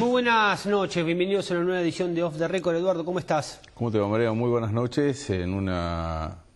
Muy buenas noches, bienvenidos a una nueva edición de Off the Record. Eduardo, ¿cómo estás? ¿Cómo te va, María? Muy buenas noches.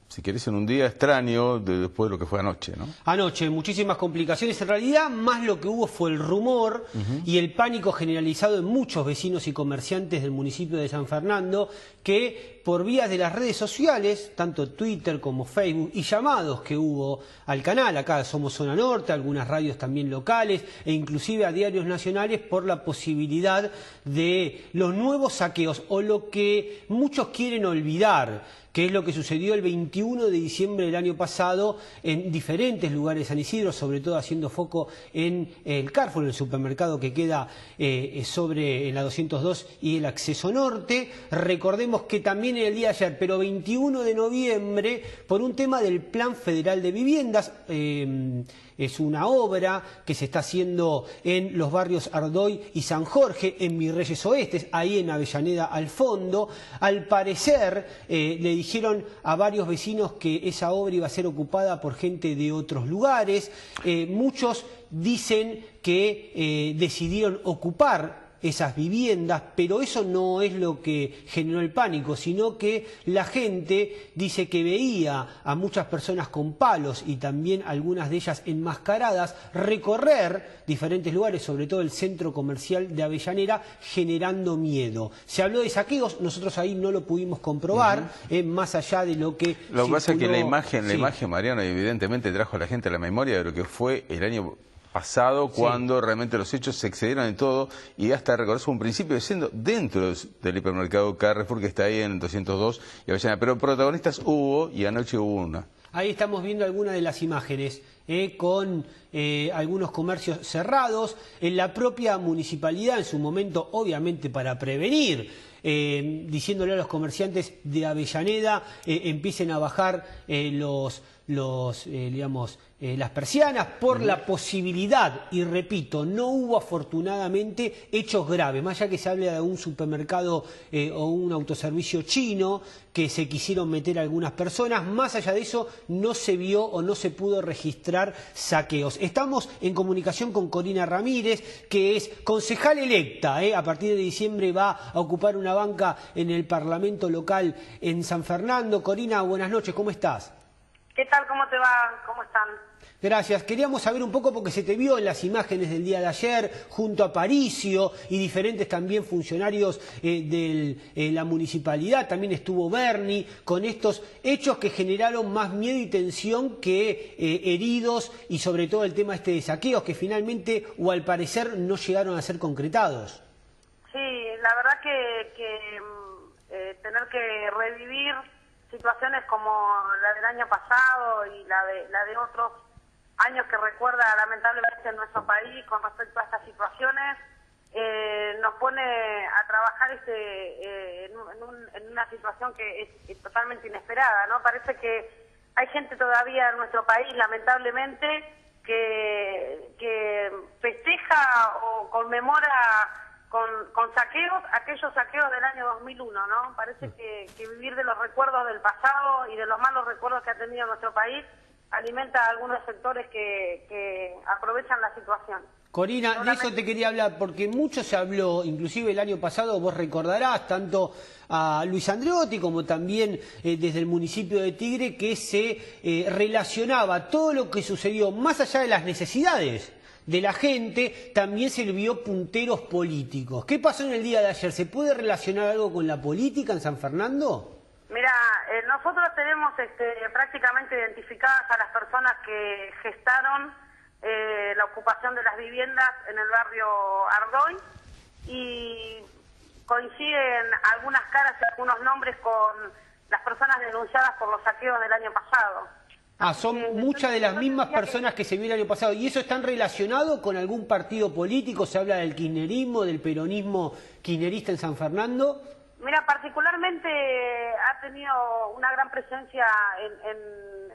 Si querés, en un día extraño después de lo que fue anoche, ¿no? Anoche, muchísimas complicaciones. En realidad, más lo que hubo fue el rumor y el pánico generalizado en muchos vecinos y comerciantes del municipio de San Fernando, que por vías de las redes sociales, tanto Twitter como Facebook, y llamados que hubo al canal, acá Somos Zona Norte, algunas radios también locales, e inclusive a diarios nacionales, por la posibilidad de los nuevos saqueos, o lo que muchos quieren olvidar, que es lo que sucedió el 21 de diciembre del año pasado en diferentes lugares de San Isidro, sobre todo haciendo foco en el Carrefour, el supermercado que queda sobre la 202 y el acceso norte. Recordemos que también en el día de ayer, pero 21 de noviembre, por un tema del Plan Federal de Viviendas, es una obra que se está haciendo en los barrios Ardoy y San Jorge, en Virreyes Oestes, ahí en Avellaneda al fondo. Al parecer le dijeron a varios vecinos que esa obra iba a ser ocupada por gente de otros lugares. Muchos dicen que decidieron ocupar esas viviendas, pero eso no es lo que generó el pánico, sino que la gente dice que veía a muchas personas con palos y también algunas de ellas enmascaradas recorrer diferentes lugares, sobre todo el centro comercial de Avellaneda, generando miedo. Se habló de saqueos, nosotros ahí no lo pudimos comprobar, más allá de lo que Lo que pasa es que la imagen, sí, Mariano, evidentemente trajo a la gente a la memoria de lo que fue el año pasado, cuando realmente los hechos se excedieron en todo, y hasta recordar un principio siendo dentro del hipermercado Carrefour, que está ahí en el 202 y Avellaneda, pero protagonistas hubo, y anoche hubo una. Ahí estamos viendo algunas de las imágenes, con algunos comercios cerrados, en la propia municipalidad, en su momento, obviamente para prevenir, diciéndole a los comerciantes de Avellaneda, empiecen a bajar las persianas por la posibilidad, y repito, no hubo afortunadamente hechos graves, más allá que se hable de un supermercado o un autoservicio chino que se quisieron meter algunas personas. Más allá de eso no se vio o no se pudo registrar saqueos. Estamos en comunicación con Corina Ramírez, que es concejal electa, a partir de diciembre va a ocupar una banca en el Parlamento local en San Fernando. Corina, buenas noches, ¿cómo estás? ¿Qué tal? ¿Cómo te va? ¿Cómo están? Gracias. Queríamos saber un poco, porque se te vio en las imágenes del día de ayer, junto a Paricio y diferentes también funcionarios de la municipalidad, también estuvo Berni, con estos hechos que generaron más miedo y tensión que heridos, y sobre todo el tema de saqueos, que finalmente, o al parecer, no llegaron a ser concretados. Sí, la verdad que tener que revivir situaciones como la del año pasado y la de otros años que recuerda lamentablemente en nuestro país con respecto a estas situaciones, nos pone a trabajar en una situación que es totalmente inesperada, ¿no? Parece que hay gente todavía en nuestro país, lamentablemente, que festeja o conmemora con saqueos, aquellos saqueos del año 2001, ¿no? Parece que vivir de los recuerdos del pasado y de los malos recuerdos que ha tenido nuestro país alimenta a algunos sectores que aprovechan la situación. Corina, de eso te quería hablar, porque mucho se habló, inclusive el año pasado, vos recordarás, tanto a Luis Andreotti como también desde el municipio de Tigre, que se relacionaba todo lo que sucedió, más allá de las necesidades de la gente, también se le vio punteros políticos. ¿Qué pasó en el día de ayer? ¿Se puede relacionar algo con la política en San Fernando? Mira, nosotros tenemos prácticamente identificadas a las personas que gestaron la ocupación de las viviendas en el barrio Ardoy, y coinciden algunas caras y algunos nombres con las personas denunciadas por los saqueos del año pasado. Son muchas de las mismas personas que se vio el año pasado. ¿Y eso está relacionado con algún partido político? ¿Se habla del kirchnerismo, del peronismo kirchnerista en San Fernando? Mira, particularmente ha tenido una gran presencia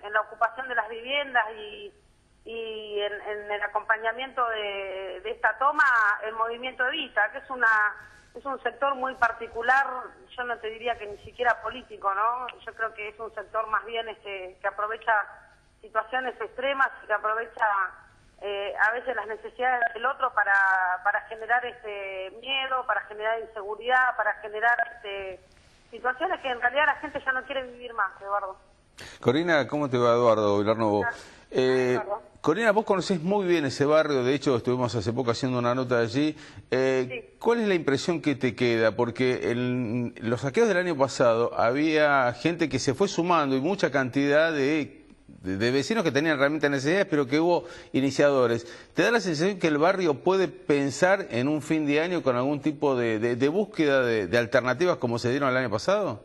en la ocupación de las viviendas y en el acompañamiento de esta toma el movimiento Evita, que es un sector muy particular, yo no te diría que ni siquiera político, ¿no? Yo creo que es un sector más bien que aprovecha situaciones extremas y que aprovecha a veces las necesidades del otro para generar miedo, para generar inseguridad, para generar situaciones que en realidad la gente ya no quiere vivir más, Eduardo. Corina, ¿cómo te va, Eduardo Vilarnovo? Corina, vos conocés muy bien ese barrio, de hecho estuvimos hace poco haciendo una nota allí. Sí. ¿Cuál es la impresión que te queda? Porque en los saqueos del año pasado había gente que se fue sumando y mucha cantidad de vecinos que tenían realmente necesidades, pero que hubo iniciadores. ¿Te da la sensación que el barrio puede pensar en un fin de año con algún tipo de búsqueda de alternativas como se dieron el año pasado?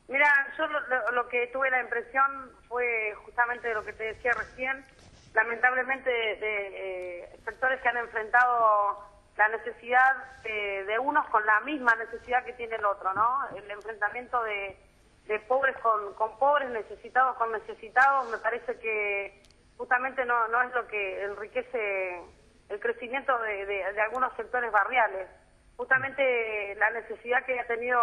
Mira, yo lo que tuve la impresión fue justamente de lo que te decía recién, lamentablemente de sectores que han enfrentado la necesidad de unos con la misma necesidad que tiene el otro, ¿no? El enfrentamiento de pobres con pobres, necesitados con necesitados, me parece que justamente no es lo que enriquece el crecimiento de algunos sectores barriales. Justamente la necesidad que ha tenido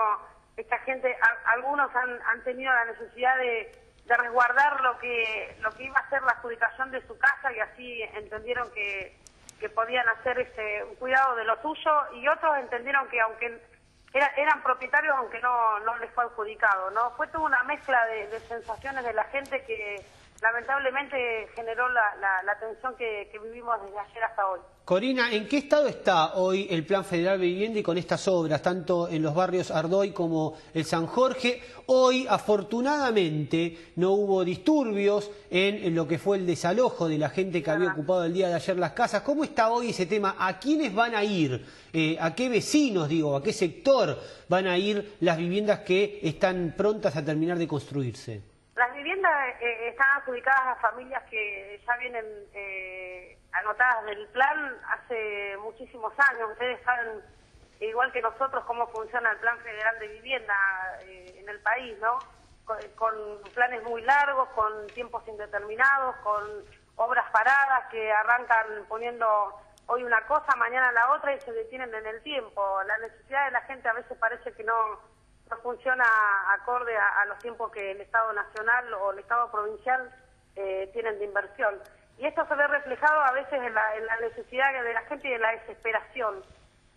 esta gente, algunos han tenido la necesidad de resguardar lo que iba a ser la adjudicación de su casa y así entendieron que podían hacer un cuidado de lo suyo, y otros entendieron que aunque eran propietarios aunque no les fue adjudicado, ¿no? Fue toda una mezcla de sensaciones de la gente que lamentablemente generó la tensión que vivimos desde ayer hasta hoy. Corina, ¿en qué estado está hoy el Plan Federal de Vivienda y con estas obras, tanto en los barrios Ardoy como el San Jorge? Hoy, afortunadamente, no hubo disturbios en lo que fue el desalojo de la gente que había ocupado el día de ayer las casas. ¿Cómo está hoy ese tema? ¿A quiénes van a ir? ¿A qué vecinos, a qué sector van a ir las viviendas que están prontas a terminar de construirse? Las viviendas están adjudicadas a familias que ya vienen anotadas del plan hace muchísimos años. Ustedes saben, igual que nosotros, cómo funciona el Plan Federal de Vivienda en el país, ¿no? Con planes muy largos, con tiempos indeterminados, con obras paradas que arrancan poniendo hoy una cosa, mañana la otra y se detienen en el tiempo. La necesidad de la gente a veces parece que no funciona acorde a los tiempos que el Estado Nacional o el Estado Provincial tienen de inversión. Y esto se ve reflejado a veces en la necesidad de la gente y en la desesperación.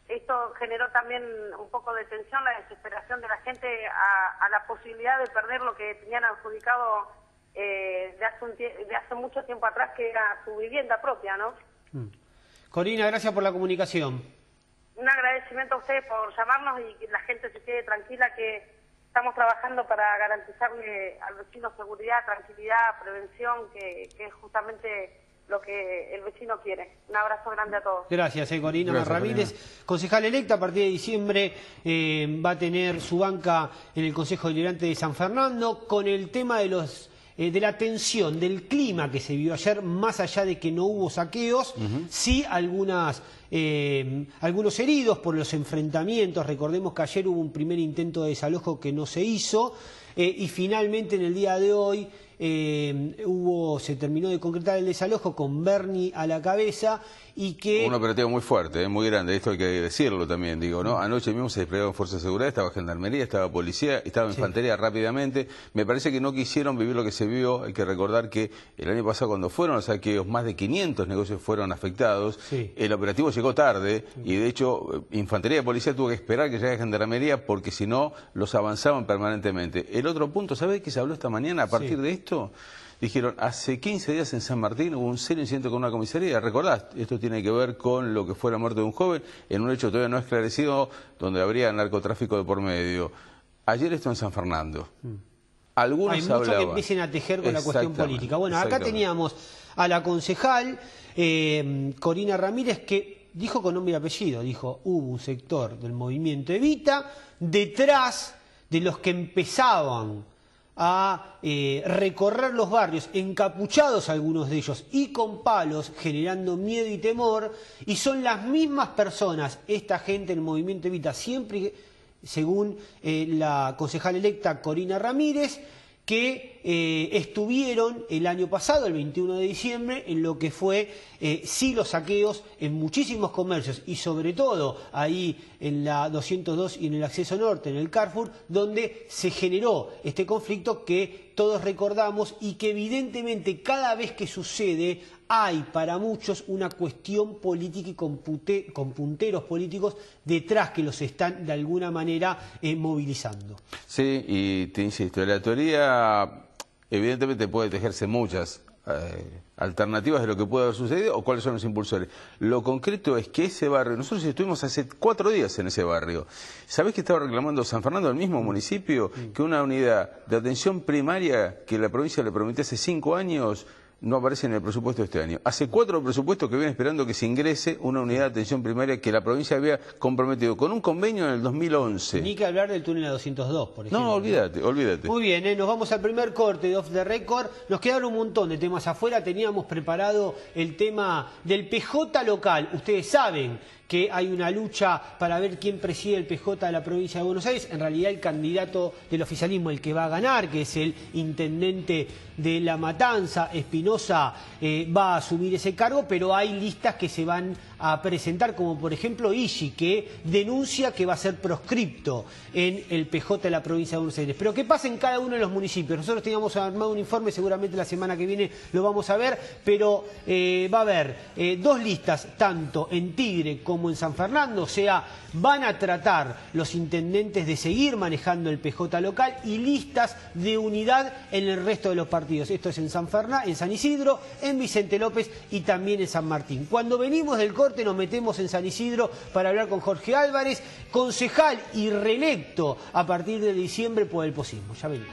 Esto generó también un poco de tensión, la desesperación de la gente a la posibilidad de perder lo que tenían adjudicado de hace mucho tiempo atrás, que era su vivienda propia, ¿no? Corina, gracias por la comunicación. Un agradecimiento a ustedes por llamarnos y que la gente se quede tranquila, que estamos trabajando para garantizarle al vecino seguridad, tranquilidad, prevención, que es justamente lo que el vecino quiere. Un abrazo grande a todos. Gracias, Corina Ramírez, concejal electa. A partir de diciembre va a tener su banca en el Consejo Deliberante de San Fernando con el tema de la tensión, del clima que se vivió ayer, más allá de que no hubo saqueos, sí algunos heridos por los enfrentamientos. Recordemos que ayer hubo un primer intento de desalojo que no se hizo, y finalmente en el día de hoy se terminó de concretar el desalojo con Berni a la cabeza, y que... Un operativo muy fuerte, muy grande, esto hay que decirlo también, ¿no? Anoche mismo se desplegaron fuerzas de seguridad, estaba gendarmería, estaba policía, estaba infantería rápidamente. Me parece que no quisieron vivir lo que se vio. Hay que recordar que el año pasado, cuando fueron los saqueos, más de 500 negocios fueron afectados. El operativo llegó tarde y de hecho infantería y policía tuvo que esperar que llegue gendarmería, porque si no los avanzaban permanentemente. El otro punto, ¿sabés qué se habló esta mañana a partir de esto? Dijeron, hace 15 días en San Martín hubo un serio incidente con una comisaría. ¿Recordás? Esto tiene que ver con lo que fue la muerte de un joven en un hecho todavía no esclarecido, donde habría narcotráfico de por medio. Ayer esto en San Fernando. Algunos hay muchos que empiecen a tejer con la cuestión política. Bueno, acá teníamos a la concejal Corina Ramírez, que dijo con nombre y apellido, dijo, hubo un sector del movimiento Evita detrás de los que empezaban a recorrer los barrios, encapuchados algunos de ellos y con palos, generando miedo y temor, y son las mismas personas, esta gente en el movimiento Evita, siempre según la concejal electa Corina Ramírez, que estuvieron el año pasado, el 21 de diciembre, en lo que fue los saqueos en muchísimos comercios, y sobre todo ahí en la 202 y en el acceso norte, en el Carrefour, donde se generó este conflicto que todos recordamos y que evidentemente cada vez que sucede hay para muchos una cuestión política y con punteros políticos detrás que los están de alguna manera movilizando. Sí, y te insisto, la teoría evidentemente puede tejerse muchas alternativas de lo que puede haber sucedido o cuáles son los impulsores. Lo concreto es que ese barrio, nosotros estuvimos hace 4 días en ese barrio. ¿Sabés que estaba reclamando San Fernando, el mismo municipio, que una unidad de atención primaria que la provincia le prometió hace 5 años no aparece en el presupuesto de este año? Hace 4 presupuestos que vienen esperando que se ingrese una unidad de atención primaria que la provincia había comprometido con un convenio en el 2011. Ni que hablar del túnel a 202, por ejemplo. No, olvídate. Muy bien, nos vamos al primer corte de Off the Record. Nos quedaron un montón de temas afuera. Teníamos preparado el tema del PJ local. Ustedes saben que hay una lucha para ver quién preside el PJ de la provincia de Buenos Aires. En realidad el candidato del oficialismo, el que va a ganar, que es el intendente de La Matanza, Espinosa, va a asumir ese cargo, pero hay listas que se van a presentar, como por ejemplo Igi, que denuncia que va a ser proscripto en el PJ de la provincia de Buenos Aires. Pero ¿qué pasa en cada uno de los municipios? Nosotros teníamos armado un informe, seguramente la semana que viene lo vamos a ver, pero va a haber 2 listas, tanto en Tigre como en San Fernando, o sea, van a tratar los intendentes de seguir manejando el PJ local y listas de unidad en el resto de los partidos. Esto es en San Fernando, en San Isidro, en Vicente López y también en San Martín. Cuando venimos del corte nos metemos en San Isidro para hablar con Jorge Álvarez, concejal y reelecto a partir de diciembre por el POSismo. Ya venimos.